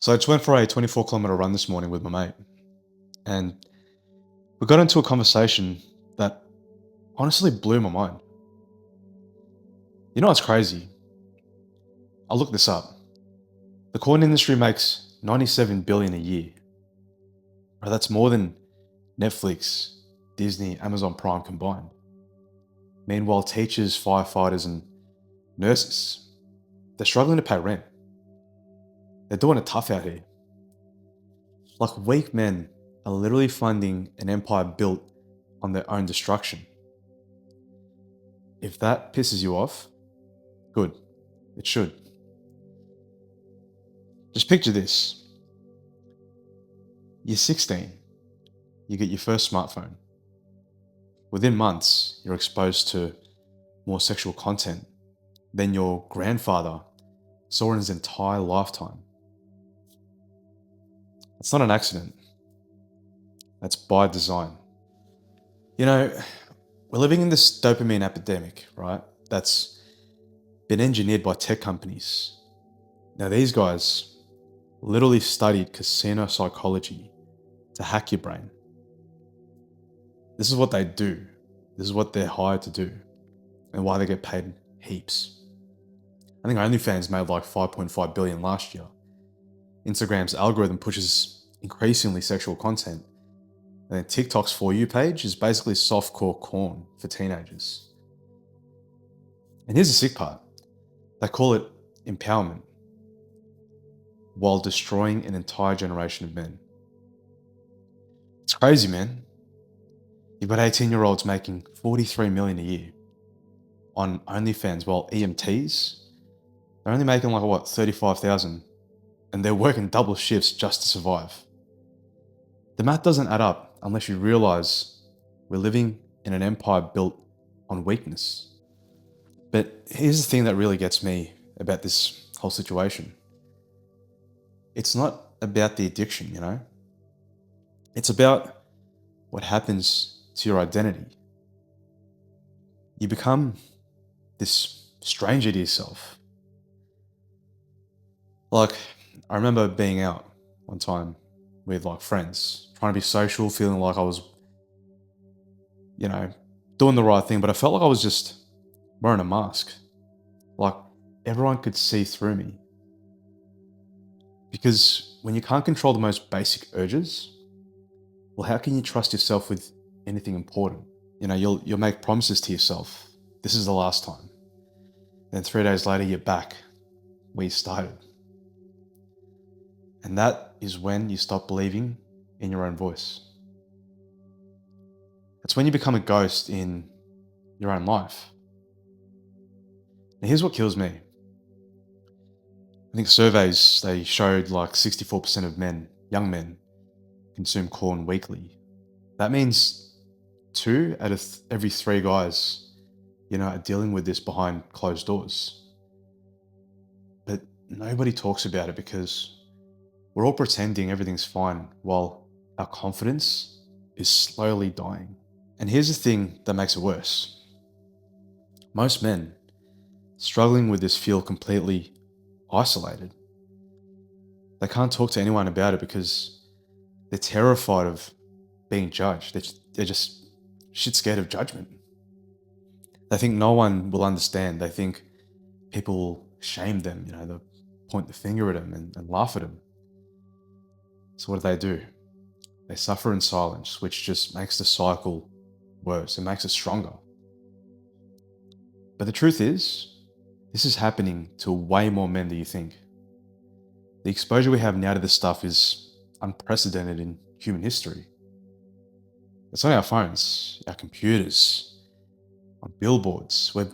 So I just went for a 24-kilometer run this morning with my mate, and we got into a conversation that honestly blew my mind. You know what's crazy? I looked this up. The corn industry makes 97 billion a year. Bro, that's more than Netflix, Disney, Amazon Prime combined. Meanwhile, teachers, firefighters, and nurses, they're struggling to pay rent. They're doing it tough out here. Like weak men are literally funding an empire built on their own destruction. If that pisses you off, good. It should. Just picture this. You're 16. You get your first smartphone. Within months, you're exposed to more sexual content than your grandfather saw in his entire lifetime. It's not an accident. That's by design. You know, we're living in this dopamine epidemic, right? That's been engineered by tech companies. Now, these guys literally studied casino psychology to hack your brain. This is what they do. This is what they're hired to do, and why they get paid heaps. I think OnlyFans made like 5.5 billion last year. Instagram's algorithm pushes increasingly sexual content, and then TikTok's For You page is basically softcore porn for teenagers. And here's the sick part. They call it empowerment while destroying an entire generation of men. It's crazy, man. You've got 18-year-olds making 43 million a year on OnlyFans, while EMTs, they're only making like, what, 35,000, and they're working double shifts just to survive. The math doesn't add up unless you realize we're living in an empire built on weakness. But here's the thing that really gets me about this whole situation. It's not about the addiction, you know? It's about what happens to your identity. You become this stranger to yourself. Like, I remember being out one time with like friends, trying to be social, feeling like I was, doing the right thing, but I felt like I was just wearing a mask. Like everyone could see through me. Because when you can't control the most basic urges, well, how can you trust yourself with anything important? You'll make promises to yourself. This is the last time. Then 3 days later, you're back where you started. And that is when you stop believing in your own voice. That's when you become a ghost in your own life. Now, here's what kills me. I think surveys, they showed like 64% of men, young men, consume porn weekly. That means 2 out of every 3 guys, are dealing with this behind closed doors. But nobody talks about it because we're all pretending everything's fine while our confidence is slowly dying. And here's the thing that makes it worse. Most men struggling with this feel completely isolated. They can't talk to anyone about it because they're terrified of being judged. They're just shit scared of judgment. They think no one will understand. They think people will shame them, they'll point the finger at them and laugh at them. So what do? They suffer in silence, which just makes the cycle worse. It makes it stronger. But the truth is, this is happening to way more men than you think. The exposure we have now to this stuff is unprecedented in human history. It's on our phones, our computers, on billboards. We're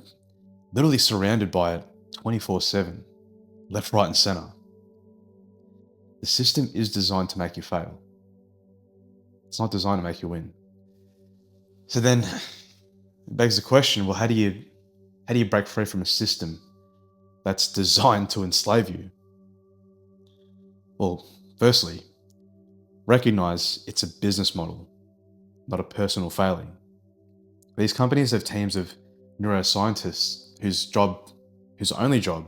literally surrounded by it 24/7, left, right, and center. The system is designed to make you fail. It's not designed to make you win. So then it begs the question, well, how do you break free from a system that's designed to enslave you? Well, firstly, recognize it's a business model, not a personal failing. These companies have teams of neuroscientists whose only job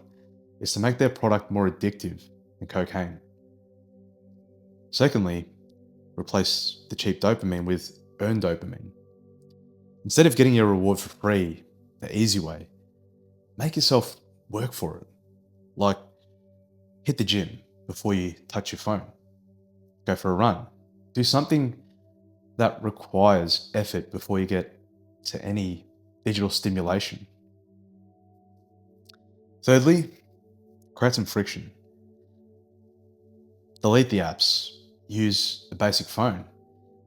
is to make their product more addictive than cocaine. Secondly, replace the cheap dopamine with earned dopamine. Instead of getting your reward for free, the easy way, make yourself work for it. Like, hit the gym before you touch your phone. Go for a run. Do something that requires effort before you get to any digital stimulation. Thirdly, create some friction. Delete the apps. Use a basic phone.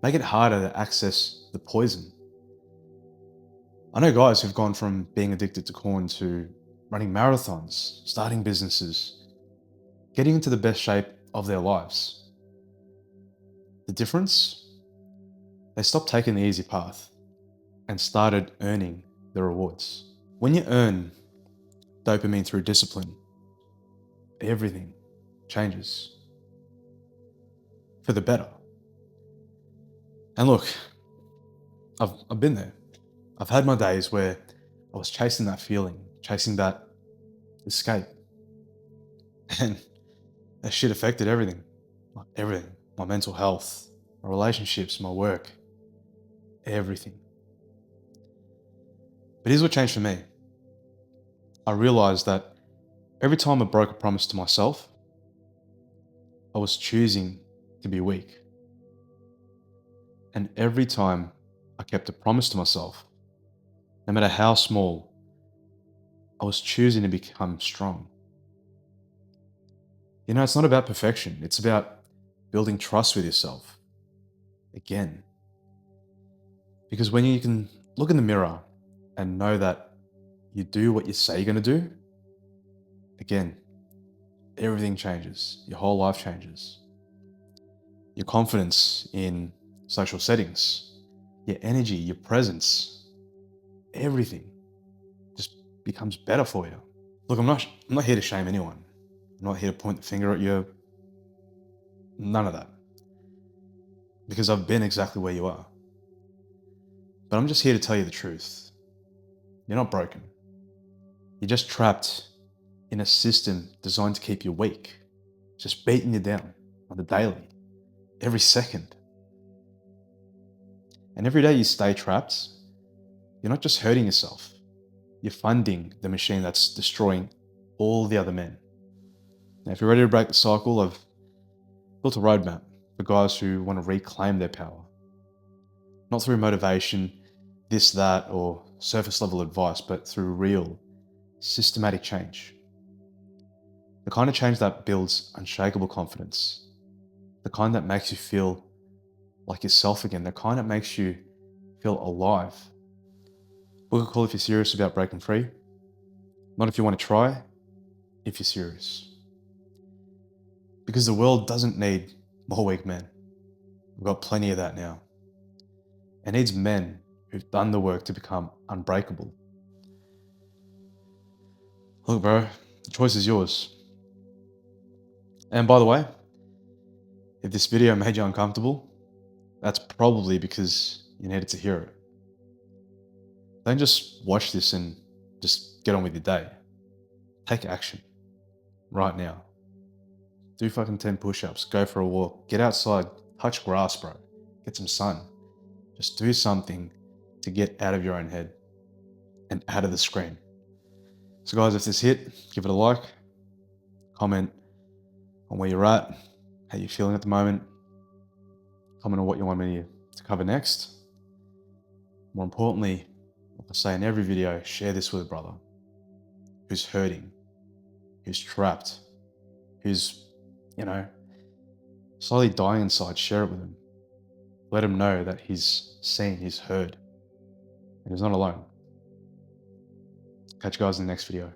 Make it harder to access the poison. I know guys who've gone from being addicted to corn to running marathons, starting businesses, getting into the best shape of their lives. The difference? They stopped taking the easy path and started earning the rewards. When you earn dopamine through discipline, everything changes for the better. And look, I've been there. I've had my days where I was chasing that feeling, chasing that escape. And that shit affected everything. Like everything. My mental health, my relationships, my work, everything. But here's what changed for me. I realized that every time I broke a promise to myself, I was choosing to be weak. And every time I kept a promise to myself, no matter how small, I was choosing to become strong. You know, it's not about perfection. It's about building trust with yourself. Again. Because when you can look in the mirror and know that you do what you say you're going to do, again, everything changes. Your whole life changes. Your confidence in social settings, your energy, your presence, everything just becomes better for you. Look, I'm not here to shame anyone. I'm not here to point the finger at you. None of that. Because I've been exactly where you are. But I'm just here to tell you the truth. You're not broken. You're just trapped in a system designed to keep you weak, just beating you down on the daily, every second. And every day you stay trapped, you're not just hurting yourself, you're funding the machine that's destroying all the other men. Now, if you're ready to break the cycle, I've built a roadmap for guys who want to reclaim their power. Not through motivation, this, that, or surface level advice, but through real, systematic change. The kind of change that builds unshakable confidence. The kind that makes you feel like yourself again. The kind that makes you feel alive. Book a call if you're serious about breaking free. Not if you want to try, if you're serious. Because the world doesn't need more weak men. We've got plenty of that now. It needs men who've done the work to become unbreakable. Look, bro, the choice is yours. And by the way, if this video made you uncomfortable, that's probably because you needed to hear it. Don't just watch this and just get on with your day. Take action right now. Do fucking 10 push-ups, go for a walk, get outside, touch grass, bro. Get some sun. Just do something to get out of your own head and out of the screen. So guys, if this hit, give it a like, comment on where you're at, how you're feeling at the moment, comment on what you want me to cover next. More importantly, like I say in every video, share this with a brother who's hurting, who's trapped, who's, slowly dying inside. Share it with him. Let him know that he's seen, he's heard, and he's not alone. Catch you guys in the next video.